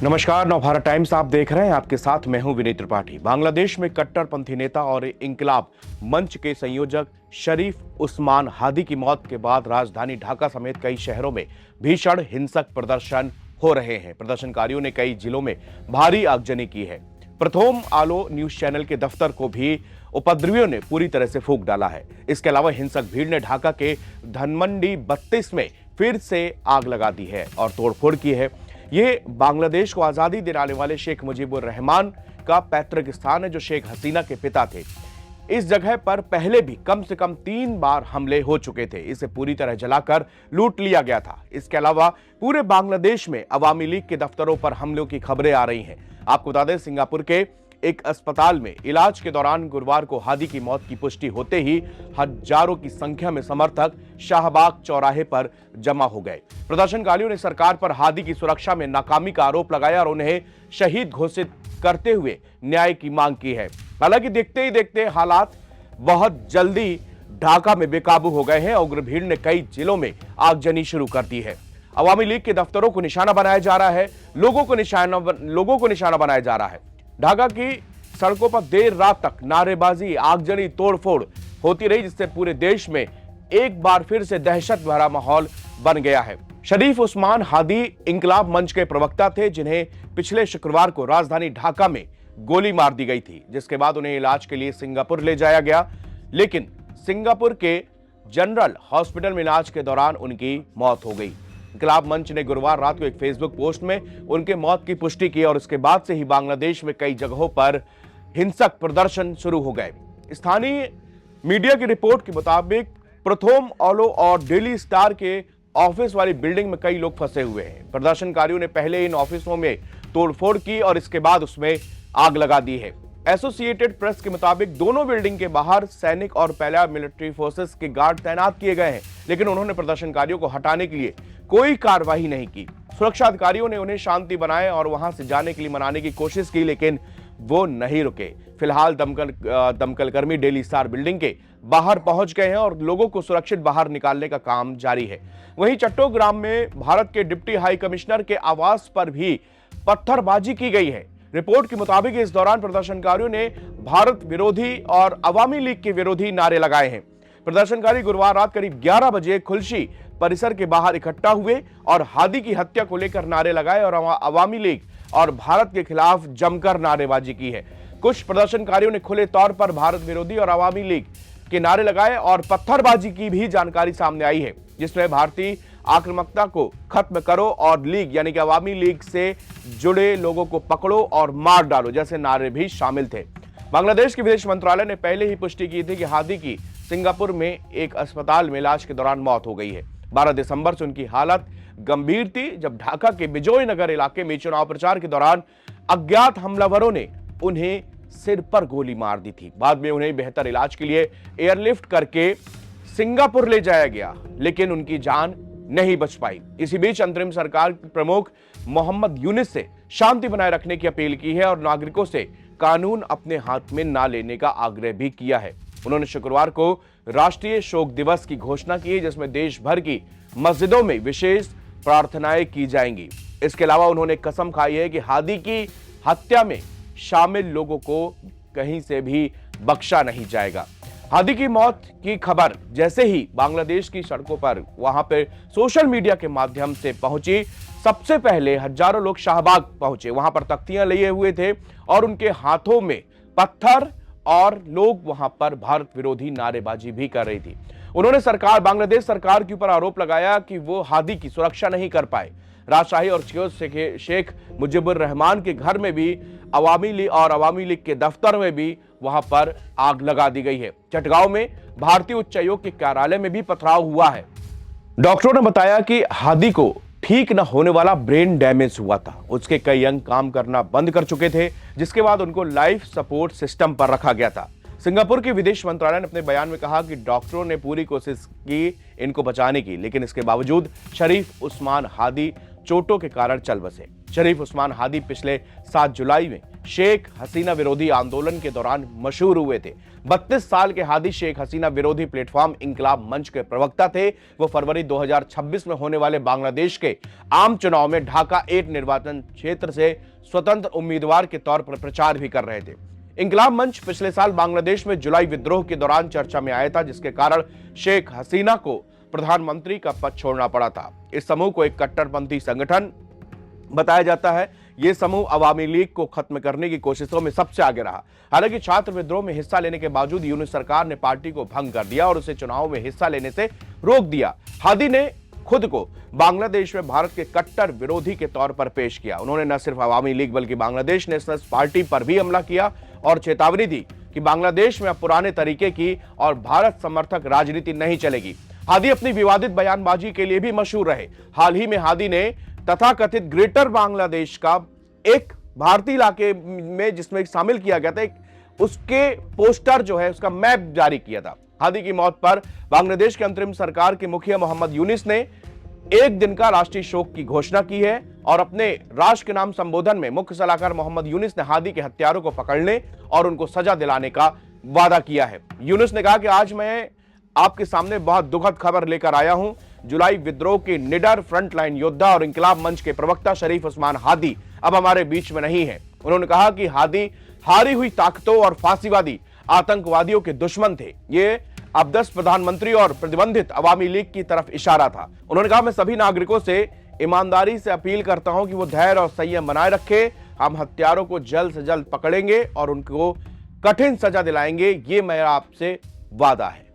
नमस्कार, नवभारत टाइम्स आप देख रहे हैं। आपके साथ मैं हूं विनीत त्रिपाठी। बांग्लादेश में कट्टरपंथी नेता और इंकलाब मंच के संयोजक शरीफ उस्मान हादी की मौत के बाद राजधानी ढाका समेत कई शहरों में भीषण हिंसक प्रदर्शन हो रहे हैं। प्रदर्शनकारियों ने कई जिलों में भारी आगजनी की है। प्रथम आलो न्यूज चैनल के दफ्तर को भी उपद्रवियों ने पूरी तरह से फूंक डाला है। इसके अलावा हिंसक भीड़ ने ढाका के धनमंडी 32 में फिर से आग लगा दी है और तोड़फोड़ की है। ये बांग्लादेश को आजादी दिलाने वाले शेख मुजीबुर रहमान का पैतृक स्थान है, जो शेख हसीना के पिता थे। इस जगह पर पहले भी कम से कम 3 बार हमले हो चुके थे। इसे पूरी तरह जलाकर लूट लिया गया था। इसके अलावा पूरे बांग्लादेश में अवामी लीग के दफ्तरों पर हमलों की खबरें आ रही हैं। आपको बता दें, सिंगापुर के एक अस्पताल में इलाज के दौरान गुरुवार को हादी की मौत की पुष्टि होते ही हजारों की संख्या में समर्थक शाहबाग चौराहे पर जमा हो गए। प्रदर्शनकारियों ने सरकार पर हादी की सुरक्षा में नाकामी का आरोप लगाया और उन्हें शहीद घोषित करते हुए न्याय की मांग की है। हालांकि देखते ही देखते हालात बहुत जल्दी ढाका में बेकाबू हो गए हैं। उग्र भीड़ ने कई जिलों में आगजनी शुरू कर दी है। अवामी लीग के दफ्तरों को निशाना बनाया जा रहा है, लोगों को निशाना बनाया जा रहा है। ढाका की सड़कों पर देर रात तक नारेबाजी, आगजनी, तोड़फोड़ होती रही, जिससे पूरे देश में एक बार फिर से दहशत भरा माहौल बन गया है। शरीफ उस्मान हादी इंकलाब मंच के प्रवक्ता थे, जिन्हें पिछले शुक्रवार को राजधानी ढाका में गोली मार दी गई थी, जिसके बाद उन्हें इलाज के लिए सिंगापुर ले जाया गया। लेकिन सिंगापुर के जनरल हॉस्पिटल में इलाज के दौरान उनकी मौत हो गई। इंकलाब मंच ने गुरुवार रात को एक फेसबुक पोस्ट में उनके मौत की पुष्टि की और उसके बाद से ही बांग्लादेश में कई जगहों पर हिंसक प्रदर्शन शुरू हो गए। स्थानीय मीडिया की रिपोर्ट के मुताबिक प्रथम आलो और डेली स्टार के ऑफिस वाली बिल्डिंग में कई लोग फंसे हुए हैं। प्रदर्शनकारियों ने पहले इन ऑफिसों में तोड़फोड़ की और इसके बाद उसमें आग लगा दी है। एसोसिएटेड प्रेस के मुताबिक दोनों बिल्डिंग के बाहर सैनिक और पैरा मिलिट्री फोर्सेस के गार्ड तैनात किए गए हैं, लेकिन उन्होंने प्रदर्शनकारियों को हटाने के लिए कोई कार्रवाई नहीं की। सुरक्षा अधिकारियों ने उन्हें शांति बनाए और वहां से जाने के लिए मनाने की कोशिश की, लेकिन वो नहीं रुके। फिलहाल दमकल कर्मी डेली स्टार बिल्डिंग के बाहर पहुंच गए हैं और लोगों को सुरक्षित बाहर निकालने का काम जारी है। वहीं चट्टोग्राम में भारत के डिप्टी हाई कमिश्नर के आवास पर भी पत्थरबाजी की गई है। रिपोर्ट के मुताबिक इस दौरान प्रदर्शनकारियों ने भारत विरोधी और अवामी लीग के विरोधी नारे लगाए हैं। प्रदर्शनकारी गुरुवार रात करीब 11 बजे खुलशी परिसर के बाहर इकट्ठा हुए और हादी की हत्या को लेकर नारे लगाए और अवामी लीग और भारत के खिलाफ जमकर नारेबाजी की है। कुछ प्रदर्शनकारियों ने खुले तौर पर भारत विरोधी और अवामी लीग के नारे लगाए और पत्थरबाजी की भी जानकारी सामने आई है, जिसमें भारतीय आक्रामकता को खत्म करो और लीग यानी कि अवामी लीग से जुड़े लोगों को पकड़ो और मार डालो जैसे नारे भी शामिल थे। बांग्लादेश के विदेश मंत्रालय ने पहले ही पुष्टि की थी कि हादी की सिंगापुर में एक अस्पताल में इलाज के दौरान मौत हो गई है। 12 दिसंबर से उनकी हालत गंभीर थी, जब ढाका के बिजोय नगर इलाके में चुनाव प्रचार के दौरान अज्ञात हमलावरों ने उन्हें सिर पर गोली मार दी थी। बाद में उन्हें बेहतर इलाज के लिए एयरलिफ्ट करके सिंगापुर ले जाया गया, लेकिन उनकी जान नहीं बच पाई। इसी बीच अंतरिम सरकार प्रमुख मोहम्मद यूनिस से शांति बनाए रखने की अपील की है और नागरिकों से कानून अपने हाथ में ना लेने का आग्रह भी किया है। उन्होंने शुक्रवार को राष्ट्रीय शोक दिवस की घोषणा की है, जिसमें देश भर की मस्जिदों में विशेष प्रार्थनाएं की जाएंगी। इसके अलावा उन्होंने कसम खाई है कि हादी की हत्या में शामिल लोगों को कहीं से भी बख्शा नहीं जाएगा। हादी की मौत की खबर जैसे ही बांग्लादेश की सड़कों पर वहां पर सोशल मीडिया के माध्यम से पहुंची, सबसे पहले हजारों लोग शाहबाग पहुंचे। वहां पर तख्तियां लिए हुए थे और उनके हाथों में पत्थर और लोग वहां पर भारत विरोधी नारेबाजी भी कर रही थी। उन्होंने बांग्लादेश सरकार के ऊपर आरोप लगाया कि वो हादी की सुरक्षा नहीं कर पाए। राजशाही और शेख मुजीबुर रहमान के घर में भी अवामी लीग के दफ्तर में भी वहां पर आग लगा दी गई है। चटगांव में भारतीय उच्चायोग के कार्यालय में भी पथराव हुआ है। डॉक्टरों ने बताया कि हादी को ठीक न होने वाला ब्रेन डैमेज हुआ था। उसके कई अंग काम करना बंद कर चुके थे, जिसके बाद उनको लाइफ सपोर्ट सिस्टम पर रखा गया था। सिंगापुर के विदेश मंत्रालय ने अपने बयान में कहा कि डॉक्टरों ने पूरी कोशिश की इनको बचाने की, लेकिन इसके बावजूद शरीफ उस्मान हादी चोटों के कारण चल बसे। शरीफ उस्मान हादी पिछले 7 जुलाई में शेख हसीना विरोधी आंदोलन के दौरान मशहूर हुए थे। 32 साल के हादी शेख हसीना विरोधी प्लेटफॉर्म इंकलाब मंच के प्रवक्ता थे। वो फरवरी 2026 में होने वाले बांग्लादेश के आम चुनाव में ढाका 8 निर्वाचन क्षेत्र से स्वतंत्र उम्मीदवार के तौर पर प्रचार भी कर रहे थे। इंकलाब मंच पिछले साल बांग्लादेश में जुलाई विद्रोह के दौरान चर्चा में आया था, जिसके कारण शेख हसीना को प्रधानमंत्री का पद छोड़ना पड़ा था। इस समूह को एक कट्टरपंथी संगठन बताया जाता है। यह समूह अवामी लीग को खत्म करने की कोशिशों में सबसे आगे रहा। हालांकि छात्र विद्रोह में हिस्सा लेने के बावजूद यूनिस सरकार ने पार्टी को भंग कर दिया और उसे चुनाव में हिस्सा लेने से रोक दिया। हादी ने खुद को बांग्लादेश में भारत के कट्टर विरोधी के तौर पर पेश किया। उन्होंने न सिर्फ अवामी लीग बल्कि बांग्लादेश नेशनलिस्ट पार्टी पर भी हमला किया और चेतावनी दी कि बांग्लादेश में अब पुराने तरीके की और भारत समर्थक राजनीति नहीं चलेगी। हादी अपनी विवादित बयानबाजी के लिए भी मशहूर रहे। हाल ही में हादी ने तथाकथित ग्रेटर बांग्लादेश का एक भारतीय इलाके में जिसमें शामिल किया गया था, उसके पोस्टर जो है उसका मैप जारी किया था। हादी की मौत पर बांग्लादेश के अंतरिम सरकार के मुखिया मोहम्मद यूनिस ने एक दिन का राष्ट्रीय शोक की घोषणा की है और अपने राष्ट्र के नाम संबोधन में मुख्य सलाहकार मोहम्मद यूनिस ने हादी के हत्यारों को पकड़ने और उनको सजा दिलाने का वादा किया है। यूनिस ने कहा कि आज मैं आपके सामने बहुत दुखद खबर लेकर आया हूं। जुलाई विद्रोह के निडर फ्रंटलाइन योद्धा और इंकलाब मंच के प्रवक्ता शरीफ उस्मान हादी अब हमारे बीच में नहीं है। उन्होंने कहा कि हादी हारी हुई ताकतों और फांसीवादी आतंकवादियों के दुश्मन थे। ये अबदस प्रधानमंत्री और प्रतिबंधित अवामी लीग की तरफ इशारा था। उन्होंने कहा, मैं सभी नागरिकों से ईमानदारी से अपील करता हूं कि वो धैर्य और संयम बनाए रखें। हम हत्यारों को जल्द से जल्द पकड़ेंगे और उनको कठिन सजा दिलाएंगे। ये मेरा आपसे वादा है।